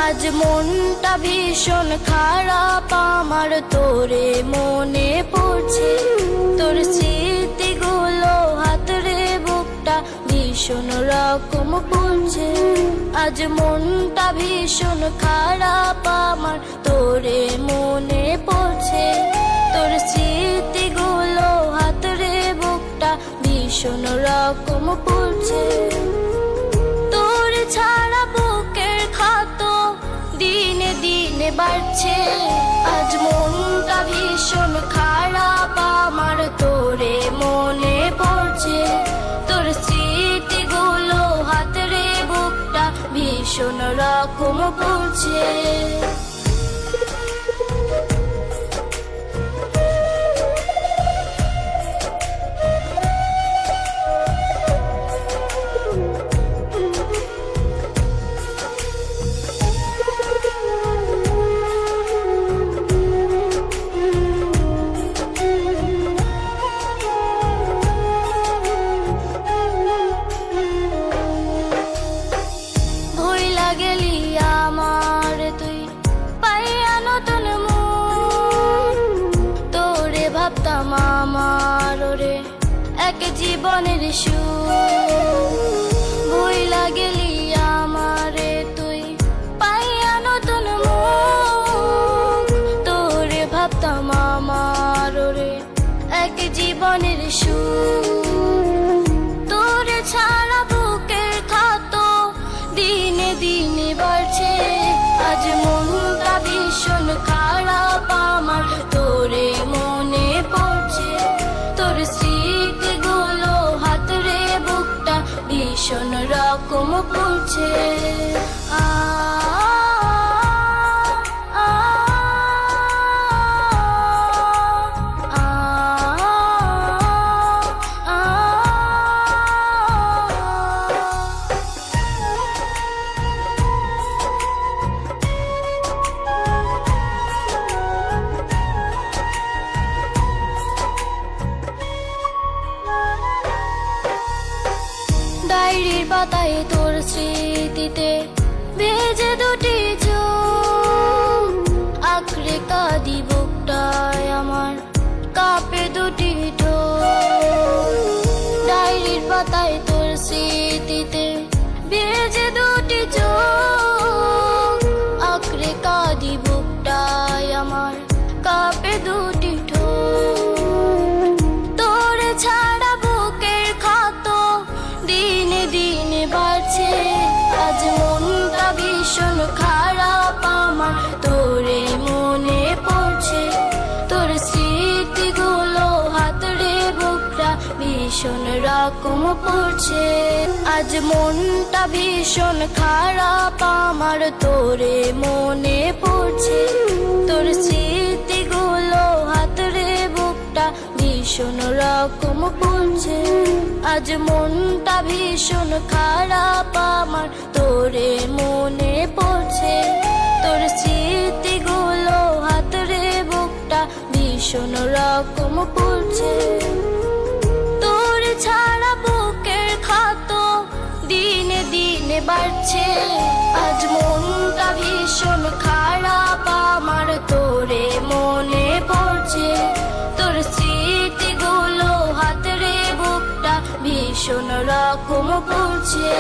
আজ মনটা ভীষণ খারাপ আমার, তোরে মনে পড়ছে। তোর স্মৃতিগুলো হাতরে বুকটা ভীষণ রকম পড়ছে। আজ মনটা ভীষণ খারাপ আমার, তোরে মনে পড়ছে। তোর স্মৃতিগুলো হাতরে বুকটা ভীষণ রকম পড়ছে। তোর ছাড়া বুকের ক্ষত দিনে দিনে বাড়ছে। আজ মনটা ভীষণ খারাপ আমার, তোরে মনে পড়ছে। তোর স্মৃতিগুলো হাতরে বুকটা ভীষণ রকম পড়ছে। গেলি আমার তুই পাইয়া নতুন মন, তোরে ভাবতাম আমার রে এক জীবনের সুর। ভুইলা গেলি আমারে তুই পাইয়া নতুন মন, তোরে ভাবতাম আমার রে এক জীবনের সুর। তোরে ছাড়া বুকের ক্ষত দিনে দিনে বাড়ছে। আজ মনটা ভীষণ খারাপ আমার, তোরে মনে পড়ছে। তোর স্মৃতিগুলো হাতরে বুকটা ভীষণ রকম পড়ছে। ডায়েরির পাতায় তোর স্মৃতিতে ভেজে দুটি চোখ, আঁকড়ে কাঁদি বুকটায় আমার কাঁপে দুটি ঠোঁট। ডায়েরির পাতায় তোর স্মৃতিতে ভেজে দুটি চোখ, আঁকড়ে কাঁদি বুকটায় আমার কাঁপে দুটি ঠোঁট। তোরে ছাড়া বুকের ক্ষত দিনে দিনে বাড়ছে। আজ মনটা ভীষণ খারাপ আমার, তোরে মনে পড়ছে। তোর স্মৃতিগুলো হাতরে বুকটা ভীষণ রকম পড়ছে। আজ মনটা ভীষণ খারাপ আমার, তোরে মনে পড়ছে। তোর স্মৃতিগুলো হাতরে বুকটা ভীষণ রকম পড়ছে। আজ মনটা ভীষণ খারাপ আমার, তোরে মনে পড়ছে। তোর স্মৃতিগুলো হাতরে বুকটা ভীষণ রকম পড়ছে। তোর ছাড়া বুকের ক্ষত দিনে দিনে বাড়ছে। আজ মনটা ভীষণ খারাপ আমার, তোরে মনে পড়ছে। তোর স্মৃতিগুলো হাতরে বুকটা ভীষণ রকম পড়ছে।